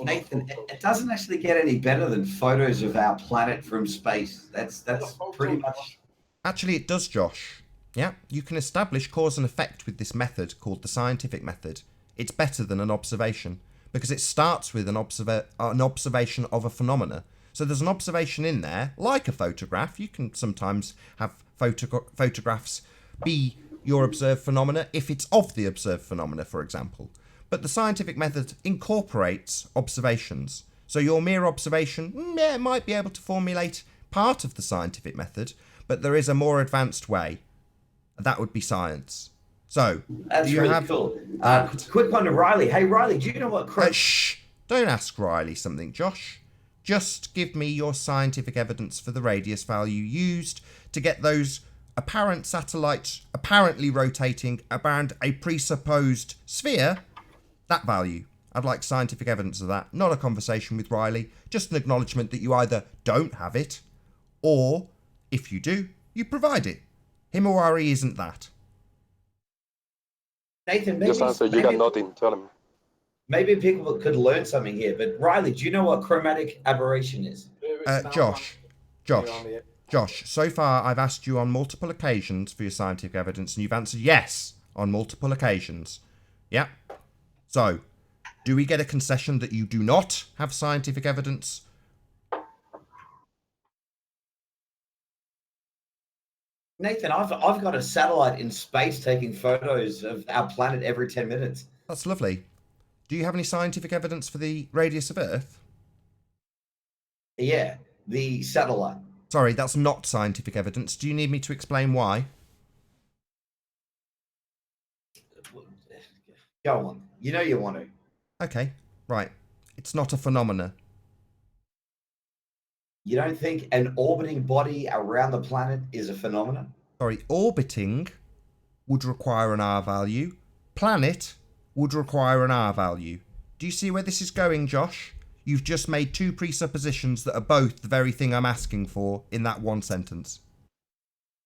Nathan, it doesn't actually get any better than photos of our planet from space. That's pretty much. Actually, it does, Josh. Yeah, you can establish cause and effect with this method called the scientific method. It's better than an observation because it starts with an observation of a phenomena. So there's an observation in there, like a photograph. You can sometimes have photographs be your observed phenomena if it's of the observed phenomena, for example. But the scientific method incorporates observations. So your mere observation might be able to formulate part of the scientific method, but there is a more advanced way. That would be science. So, That's really cool. Quick one to Riley. Hey, Riley, do you know what... Shh! Don't ask Riley something, Josh. Just give me your scientific evidence for the radius value used to get those apparent satellites apparently rotating around a presupposed sphere. That value. I'd like scientific evidence of that, not a conversation with Riley, just an acknowledgement that you either don't have it, or, if you do, you provide it. Himawari isn't that. Nathan, maybe... Just answer, you got nothing, tell him. Maybe people could learn something here, but Riley, do you know what chromatic aberration is? Josh, so far I've asked you on multiple occasions for your scientific evidence, and you've answered yes on multiple occasions. Yeah? So, do we get a concession that you do not have scientific evidence? Nathan, I've got a satellite in space taking photos of our planet every 10 minutes. That's lovely. Do you have any scientific evidence for the radius of Earth? Yeah, the satellite. Sorry, that's not scientific evidence. Do you need me to explain why? Go on. You know you want to. Okay, right. It's not a phenomena. You don't think an orbiting body around the planet is a phenomenon? Sorry, orbiting would require an R value. Planet would require an R value. Do you see where this is going, Josh? You've just made two presuppositions that are both the very thing I'm asking for in that one sentence.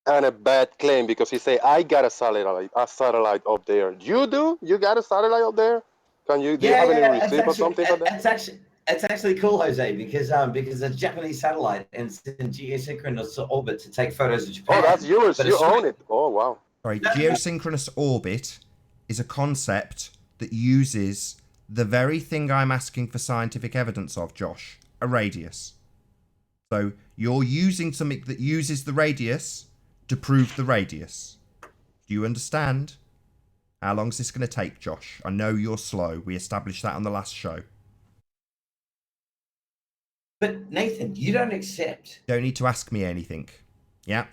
And a bad claim because he say, I got a satellite up there. You do? You got a satellite up there? Do you have any receipt or something for that? It's actually cool, Jose, because it's a Japanese satellite and it's in geosynchronous orbit to take photos of Japan. Oh, that's yours. You own it. Oh, wow. Sorry, geosynchronous orbit is a concept that uses the very thing I'm asking for scientific evidence of, Josh, a radius. So you're using something that uses the radius to prove the radius. Do you understand? How long is this going to take, Josh? I know you're slow. We established that on the last show. But Nathan, you don't accept. Don't need to ask me anything. Yeah.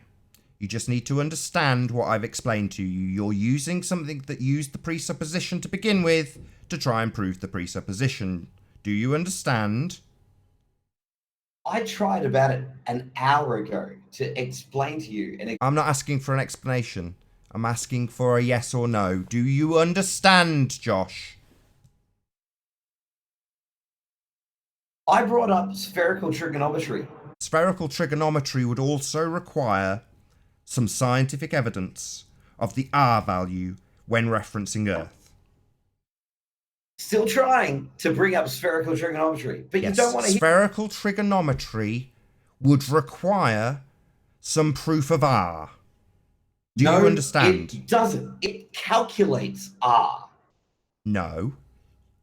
You just need to understand what I've explained to you. You're using something that used the presupposition to begin with to try and prove the presupposition. Do you understand? I tried about it an hour ago to explain to you. And I'm not asking for an explanation. I'm asking for a yes or no. Do you understand, Josh? I brought up spherical trigonometry. Spherical trigonometry would also require some scientific evidence of the R value when referencing Earth. Still trying to bring up spherical trigonometry, but yes, you don't want to. Spherical trigonometry would require some proof of R. Do you understand? It doesn't. It calculates R. No.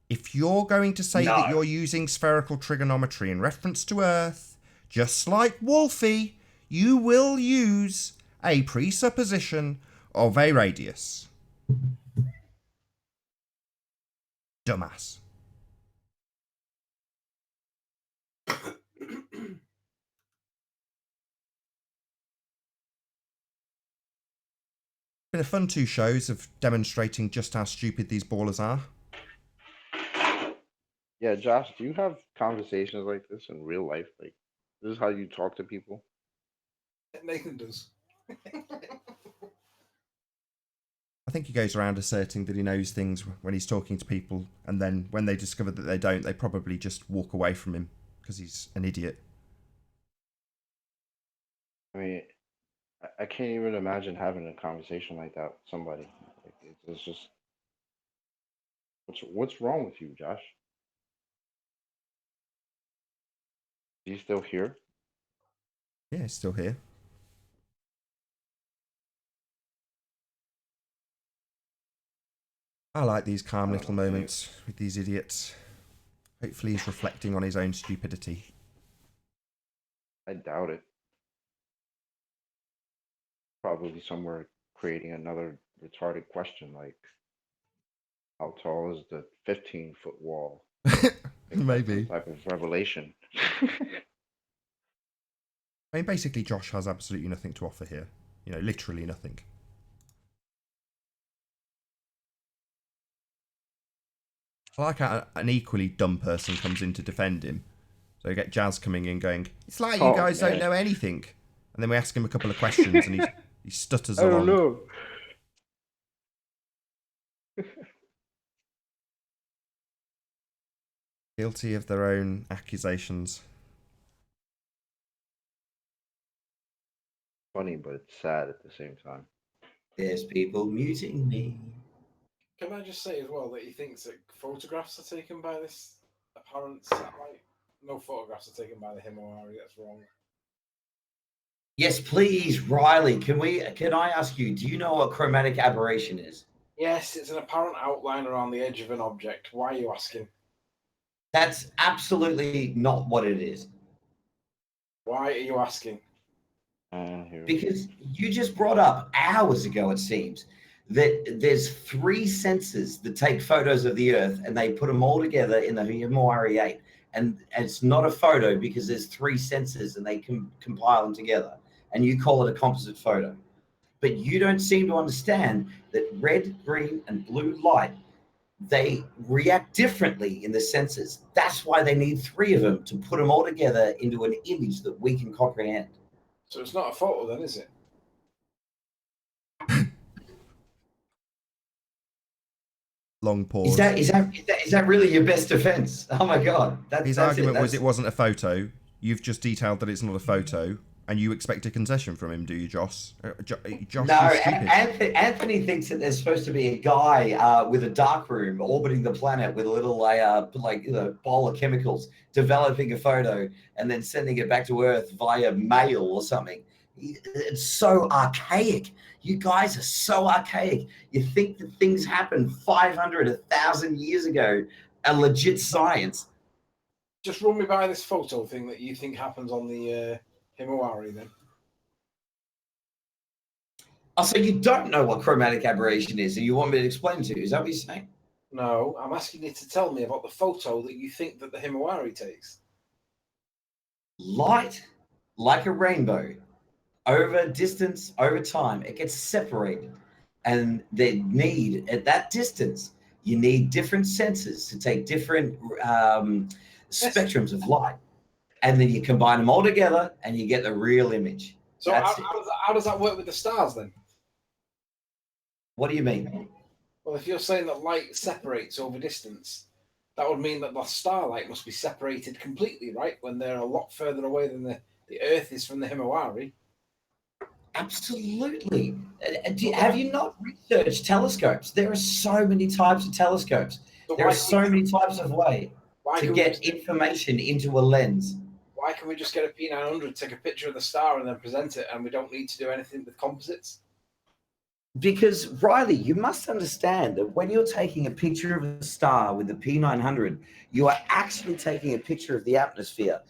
If you're going to say that you're using spherical trigonometry in reference to Earth, just like Wolfie, you will use a presupposition of a radius. Dumbass. Been a fun 2 shows of demonstrating just how stupid these ballers are. Yeah, Josh, do you have conversations like this in real life? Like, this is how you talk to people? Nathan does. I think he goes around asserting that he knows things when he's talking to people, and then when they discover that they don't, they probably just walk away from him because he's an idiot. I mean, I can't even imagine having a conversation like that with somebody. Like, it's just, what's wrong with you, Josh? Is he still here? Yeah, he's still here. I like these calm little moments with these idiots. Hopefully he's reflecting on his own stupidity. I doubt it. Probably somewhere creating another retarded question like, how tall is the 15-foot wall? Maybe. Type of revelation. I mean, basically, Josh has absolutely nothing to offer here. You know, literally nothing. I like how an equally dumb person comes in to defend him. So you get Jazz coming in going, it's like you guys don't know anything. And then we ask him a couple of questions and he stutters along. I don't know. Guilty of their own accusations. Funny, but it's sad at the same time. There's people muting me. Can I just say as well that he thinks that photographs are taken by this apparent satellite? No photographs are taken by the Himawari. That's wrong. Yes, please, Riley. Can I ask you? Do you know what chromatic aberration is? Yes, it's an apparent outline around the edge of an object. Why are you asking? That's absolutely not what it is. Why are you asking? Because you just brought up hours ago, it seems, that there's 3 sensors that take photos of the Earth and they put them all together in the Himawari 8. And it's not a photo because there's 3 sensors and they can compile them together. And you call it a composite photo. But you don't seem to understand that red, green, and blue light, they react differently in the sensors. That's why they need 3 of them to put them all together into an image that we can comprehend. So it's not a photo then, is it? Long pause. Is that really your best defense? Oh my God. His argument was it wasn't a photo. You've just detailed that it's not a photo. And you expect a concession from him, do you, Josh? Josh, no, Anthony thinks that there's supposed to be a guy with a dark room orbiting the planet with a little bowl of chemicals, developing a photo and then sending it back to Earth via mail or something. It's so archaic. You guys are so archaic. You think that things happened 500, 1,000 years ago, a legit science. Just run me by this photo thing that you think happens on the Himawari then. Oh, so you don't know what chromatic aberration is and you want me to explain it to you? Is that what you're saying? No, I'm asking you to tell me about the photo that you think that the Himawari takes. Light, like a rainbow, over distance, over time, it gets separated. And they need, at that distance, you need different sensors to take different spectrums of light. And then you combine them all together and you get the real image. So how does that work with the stars then? What do you mean? Well, if you're saying that light separates over distance, that would mean that the starlight must be separated completely, right? When they're a lot further away than the Earth is from the Himawari. Absolutely. Have you not researched telescopes? There are so many types of telescopes. There are so many types of ways to get information into a lens. Why can we just get a P900, take a picture of the star and then present it, and we don't need to do anything with composites? Because, Riley, you must understand that when you're taking a picture of a star with the P900, you are actually taking a picture of the atmosphere.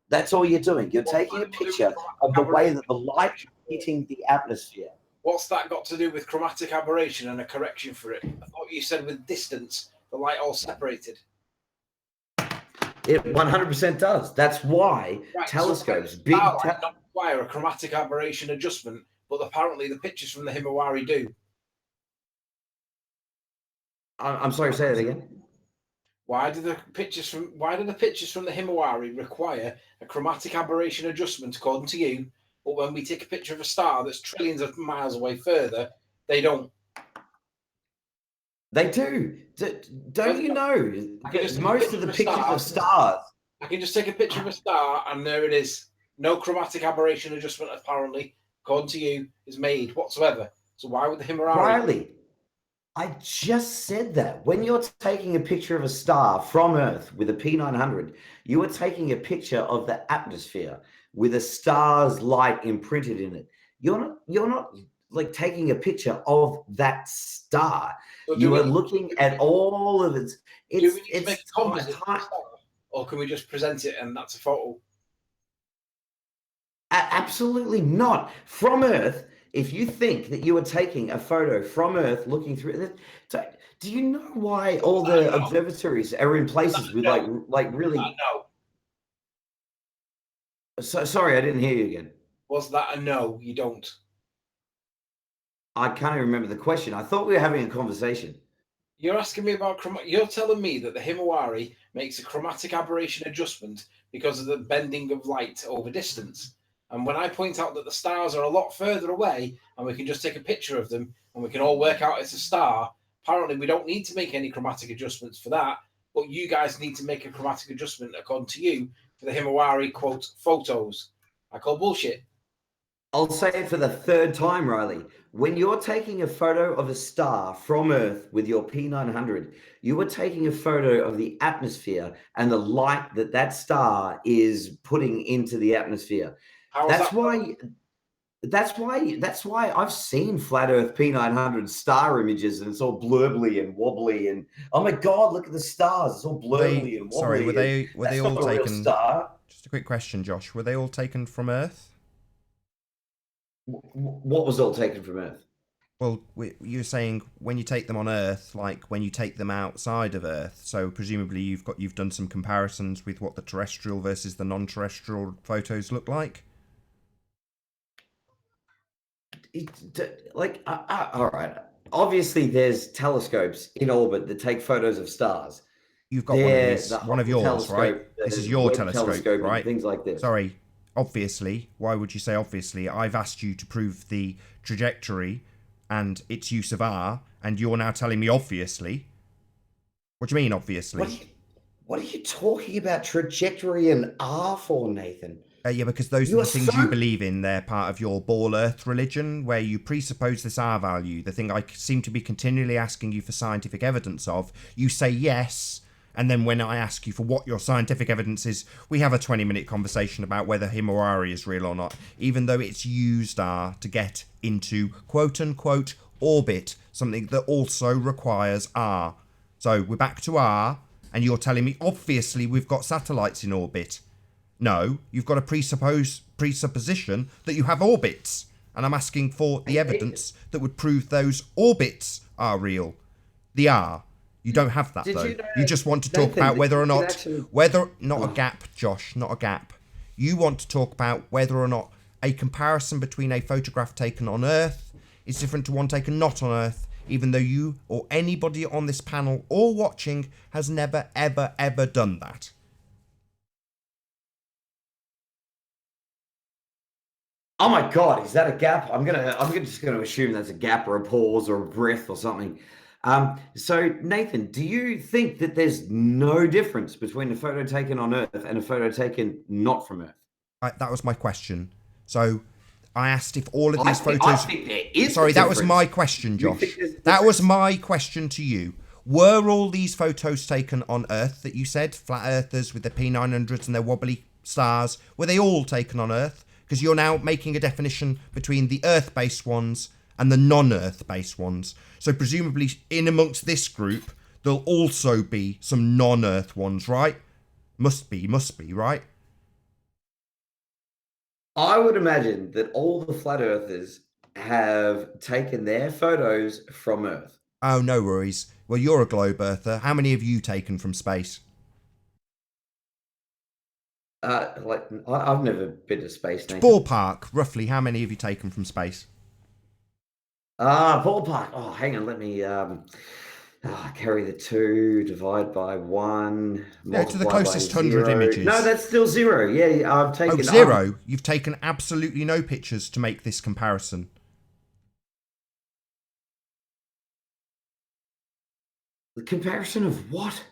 That's all you're doing. You're taking a picture of the way that the light is hitting the atmosphere. What's that got to do with chromatic aberration and a correction for it? I thought you said with distance, the light all separated. It 100% does. That's why telescopes, not require a chromatic aberration adjustment but apparently the pictures from the Himawari do. I'm sorry, say that again. Why do the pictures from the Himawari require a chromatic aberration adjustment according to you, but when we take a picture of a star that's trillions of miles away further, they don't? They do. Don't you know? Most of the pictures of stars. I can just take a picture of a star, and there it is. No chromatic aberration adjustment, apparently, according to you, is made whatsoever. So why would the Himawari? Riley, I just said that. When you're taking a picture of a star from Earth with a P900, you are taking a picture of the atmosphere with a star's light imprinted in it. You're not like taking a picture of that star. So you are looking at all of its. Do we need to make a composite of the star, or can we just present it and that's a photo? Absolutely not. From Earth, if you think that you are taking a photo from Earth looking through it, do you know why all the observatories are in places with like really? No. So sorry, I didn't hear you again. Was that a no? You don't. I can't remember the question. I thought we were having a conversation. You're asking me about you're telling me that the Himawari makes a chromatic aberration adjustment because of the bending of light over distance. And when I point out that the stars are a lot further away and we can just take a picture of them and we can all work out it's a star, apparently we don't need to make any chromatic adjustments for that, but you guys need to make a chromatic adjustment according to you for the Himawari, quote, photos. I call bullshit. I'll say it for the third time, Riley. When you're taking a photo of a star from Earth with your P900, you are taking a photo of the atmosphere and the light that that star is putting into the atmosphere. That's why I've seen flat Earth P900 star images and it's all blurbly and wobbly and oh my god, look at the stars! It's all blurbly and wobbly. Sorry, were they all taken? Star. Just a quick question, Josh. Were they all taken from Earth? What was all taken from Earth? Well, you're saying when you take them on Earth, like when you take them outside of Earth. So presumably you've done some comparisons with what the terrestrial versus the non-terrestrial photos look like. All right. Obviously, there's telescopes in orbit that take photos of stars. You've got one of yours, right? This is your telescope, right? Things like this. Sorry. Obviously, why would you say obviously? I've asked you to prove the trajectory and its use of R, and you're now telling me obviously. What do you mean, obviously? What are you talking about trajectory and R for, Nathan? Yeah, because those are the things you believe in. They're part of your ball earth religion, where you presuppose this R value, the thing I seem to be continually asking you for scientific evidence of. You say yes, and then when I ask you for what your scientific evidence is, we have a 20-minute conversation about whether Himawari is real or not, even though it's used R to get into quote-unquote orbit, something that also requires R. So we're back to R, and you're telling me, obviously, we've got satellites in orbit. No, you've got a presupposition that you have orbits. And I'm asking for the evidence that would prove those orbits are real. They are. You don't have that, though. You just want to talk about whether or not... Not a gap, Josh, not a gap. You want to talk about whether or not a comparison between a photograph taken on Earth is different to one taken not on Earth, even though you or anybody on this panel or watching has never, ever, ever done that. Oh my god, is that a gap? I'm just gonna assume that's a gap or a pause or a breath or something. So Nathan, do you think that there's no difference between a photo taken on Earth and a photo taken not from Earth? That was my question. So I asked if all of these photos... I think there is. Sorry, that was my question, Josh. That was my question to you. Were all these photos taken on Earth that you said, flat earthers with their P900s and their wobbly stars, were they all taken on Earth? Because you're now making a definition between the Earth-based ones and the non-Earth-based ones. So presumably in amongst this group, there'll also be some non-Earth ones, right? Must be, right? I would imagine that all the flat earthers have taken their photos from Earth. Oh, no worries. Well, you're a globe earther. How many have you taken from space? I've never been to space, Nathan. Ballpark, roughly, how many have you taken from space? Ballpark. Oh, hang on. Let me carry the 2, divide by 1, No, to the multiply by closest 0. 100 images. No, that's still 0. Yeah, I've taken... Oh, 0? You've taken absolutely no pictures to make this comparison. The comparison of what?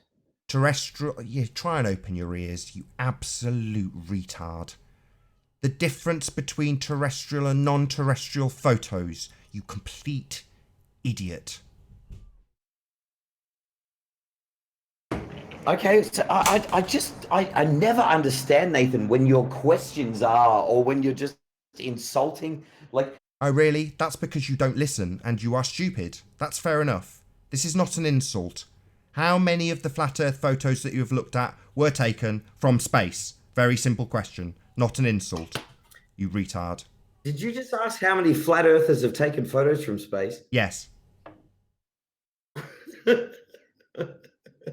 Terrestrial... Yeah, try and open your ears, you absolute retard. The difference between terrestrial and non-terrestrial photos, you complete idiot. Okay, so I never understand, Nathan, when your questions are, or when you're just insulting, like... Oh, really? That's because you don't listen and you are stupid. That's fair enough. This is not an insult. How many of the flat Earth photos that you have looked at were taken from space? Very simple question. Not an insult. You retard. Did you just ask how many flat earthers have taken photos from space? Yes.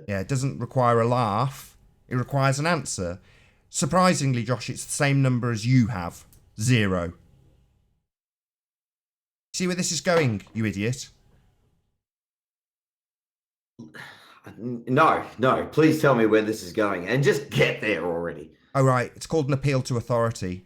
Yeah, it doesn't require a laugh. It requires an answer. Surprisingly, Josh, it's the same number as you have. 0. See where this is going, you idiot? No, please tell me where this is going, and just get there already. Oh, right. It's called an appeal to authority.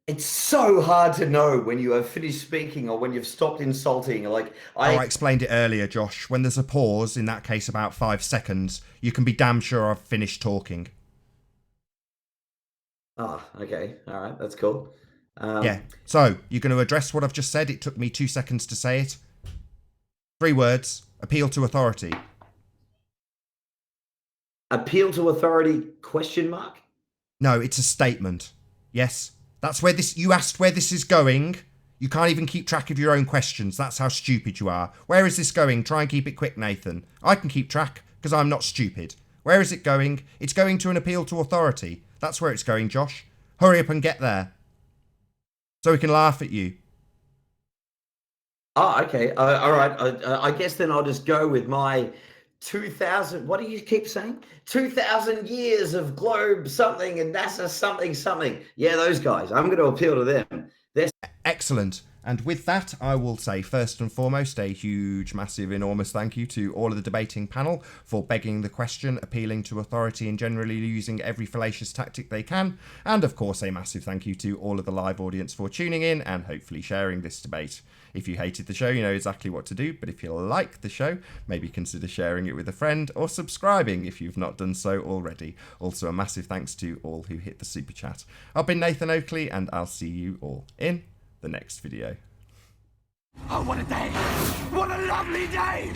It's so hard to know when you have finished speaking or when you've stopped insulting. Like I explained it earlier, Josh. When there's a pause, in that case about 5 seconds, you can be damn sure I've finished talking. Okay. All right. That's cool. Yeah. So, you're going to address what I've just said? It took me 2 seconds to say it. 3 words. Appeal to authority. Appeal to authority, question mark? No, it's a statement. Yes. That's where this... You asked where this is going. You can't even keep track of your own questions. That's how stupid you are. Where is this going? Try and keep it quick, Nathan. I can keep track, because I'm not stupid. Where is it going? It's going to an appeal to authority. That's where it's going, Josh. Hurry up and get there. So we can laugh at you. Oh, okay. All right. I guess then I'll just go with my 2,000... What do you keep saying? 2,000 years of globe something and NASA something. Yeah, those guys. I'm going to appeal to them. They're... Excellent. And with that, I will say first and foremost a huge, massive, enormous thank you to all of the debating panel for begging the question, appealing to authority and generally using every fallacious tactic they can. And of course, a massive thank you to all of the live audience for tuning in and hopefully sharing this debate. If you hated the show, you know exactly what to do, but if you like the show, maybe consider sharing it with a friend or subscribing if you've not done so already. Also, a massive thanks to all who hit the super chat. I've been Nathan Oakley, and I'll see you all in the next video. Oh, what a day! What a lovely day!